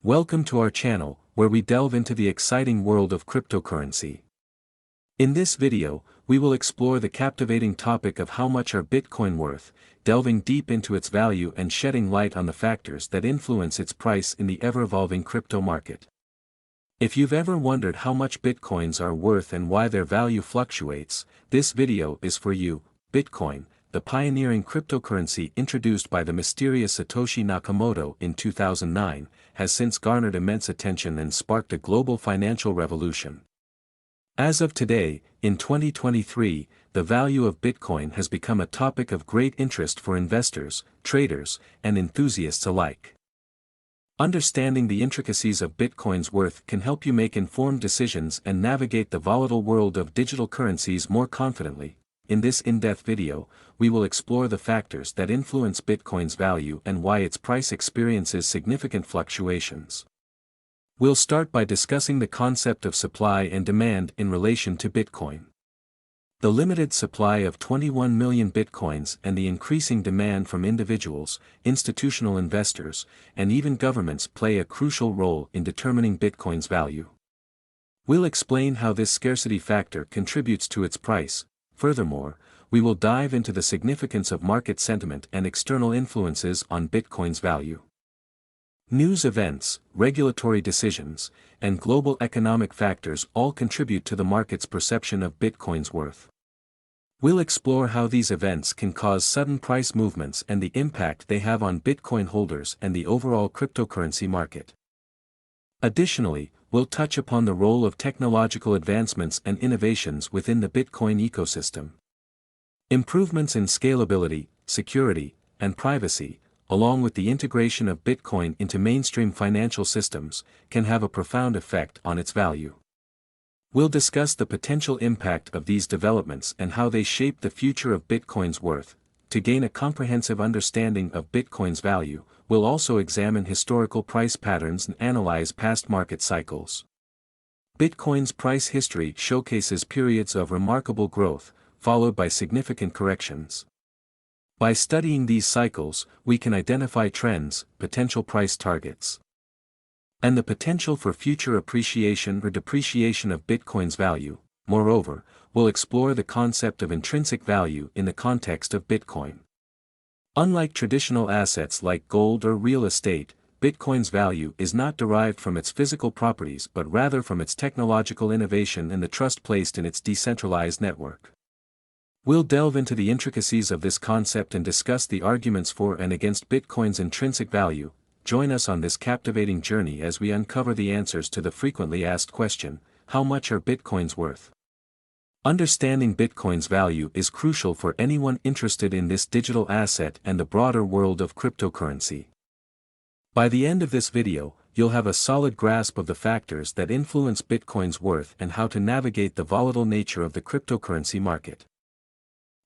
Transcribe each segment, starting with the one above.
Welcome to our channel, where we delve into the exciting world of cryptocurrency. In this video, we will explore the captivating topic of how much are Bitcoin worth, delving deep into its value and shedding light on the factors that influence its price in the ever-evolving crypto market. If you've ever wondered how much Bitcoins are worth and why their value fluctuates, this video is for you. Bitcoin, the pioneering cryptocurrency introduced by the mysterious Satoshi Nakamoto in 2009, has since garnered immense attention and sparked a global financial revolution. As of today, in 2023, the value of Bitcoin has become a topic of great interest for investors, traders, and enthusiasts alike. Understanding the intricacies of Bitcoin's worth can help you make informed decisions and navigate the volatile world of digital currencies more confidently. In this in-depth video, we will explore the factors that influence Bitcoin's value and why its price experiences significant fluctuations. We'll start by discussing the concept of supply and demand in relation to Bitcoin. The limited supply of 21 million Bitcoins and the increasing demand from individuals, institutional investors, and even governments play a crucial role in determining Bitcoin's value. We'll explain how this scarcity factor contributes to its price. Furthermore, we will dive into the significance of market sentiment and external influences on Bitcoin's value. News events, regulatory decisions, and global economic factors all contribute to the market's perception of Bitcoin's worth. We'll explore how these events can cause sudden price movements and the impact they have on Bitcoin holders and the overall cryptocurrency market. Additionally, we'll touch upon the role of technological advancements and innovations within the Bitcoin ecosystem. Improvements in scalability, security, and privacy, along with the integration of Bitcoin into mainstream financial systems, can have a profound effect on its value. We'll discuss the potential impact of these developments and how they shape the future of Bitcoin's worth. To gain a comprehensive understanding of Bitcoin's value, we'll also examine historical price patterns and analyze past market cycles. Bitcoin's price history showcases periods of remarkable growth, followed by significant corrections. By studying these cycles, we can identify trends, potential price targets, and the potential for future appreciation or depreciation of Bitcoin's value. Moreover, we'll explore the concept of intrinsic value in the context of Bitcoin. Unlike traditional assets like gold or real estate, Bitcoin's value is not derived from its physical properties but rather from its technological innovation and the trust placed in its decentralized network. We'll delve into the intricacies of this concept and discuss the arguments for and against Bitcoin's intrinsic value. Join us on this captivating journey as we uncover the answers to the frequently asked question, how much are Bitcoins worth? Understanding Bitcoin's value is crucial for anyone interested in this digital asset and the broader world of cryptocurrency. By the end of this video, you'll have a solid grasp of the factors that influence Bitcoin's worth and how to navigate the volatile nature of the cryptocurrency market.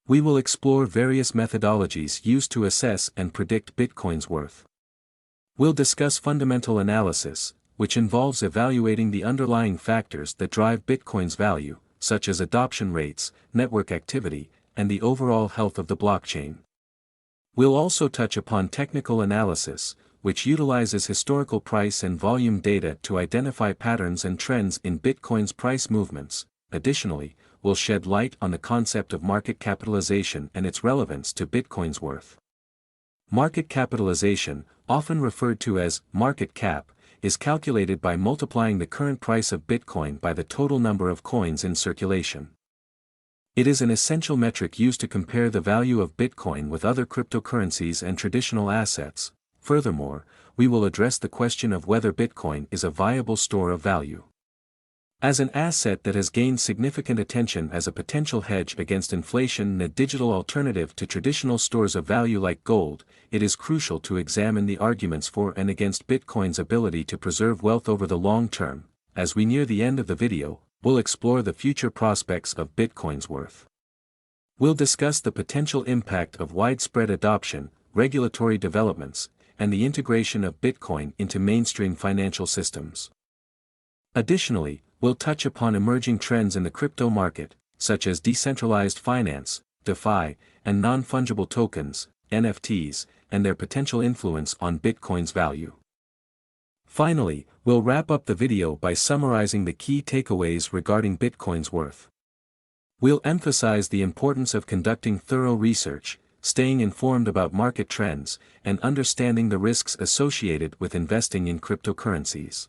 We will explore various methodologies used to assess and predict Bitcoin's worth. We'll discuss fundamental analysis, which involves evaluating the underlying factors that drive Bitcoin's value, such as adoption rates, network activity, and the overall health of the blockchain. We'll also touch upon technical analysis, which utilizes historical price and volume data to identify patterns and trends in Bitcoin's price movements. Additionally, we'll shed light on the concept of market capitalization and its relevance to Bitcoin's worth. Market capitalization, often referred to as market cap, is calculated by multiplying the current price of Bitcoin by the total number of coins in circulation. It is an essential metric used to compare the value of Bitcoin with other cryptocurrencies and traditional assets. Furthermore, we will address the question of whether Bitcoin is a viable store of value. As an asset that has gained significant attention as a potential hedge against inflation and a digital alternative to traditional stores of value like gold, it is crucial to examine the arguments for and against Bitcoin's ability to preserve wealth over the long term. As we near the end of the video, we'll explore the future prospects of Bitcoin's worth. We'll discuss the potential impact of widespread adoption, regulatory developments, and the integration of Bitcoin into mainstream financial systems. Additionally, we'll touch upon emerging trends in the crypto market, such as decentralized finance, DeFi, and non-fungible tokens, NFTs, and their potential influence on Bitcoin's value. Finally, we'll wrap up the video by summarizing the key takeaways regarding Bitcoin's worth. We'll emphasize the importance of conducting thorough research, staying informed about market trends, and understanding the risks associated with investing in cryptocurrencies.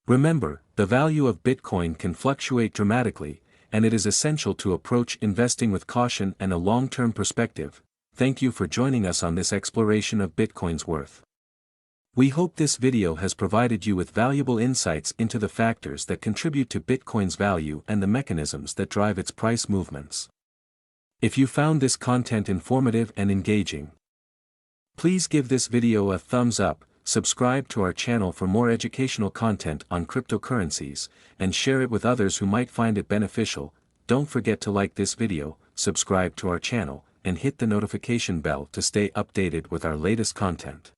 Remember, the value of Bitcoin can fluctuate dramatically, and it is essential to approach investing with caution and a long-term perspective. Thank you for joining us on this exploration of Bitcoin's worth. We hope this video has provided you with valuable insights into the factors that contribute to Bitcoin's value and the mechanisms that drive its price movements. If you found this content informative and engaging, please give this video a thumbs up, subscribe to our channel for more educational content on cryptocurrencies, and share it with others who might find it beneficial. Don't forget to like this video, subscribe to our channel, and hit the notification bell to stay updated with our latest content.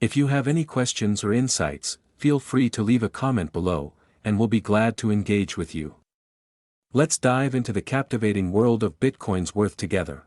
If you have any questions or insights, feel free to leave a comment below, and we'll be glad to engage with you. Let's dive into the captivating world of Bitcoin's worth together.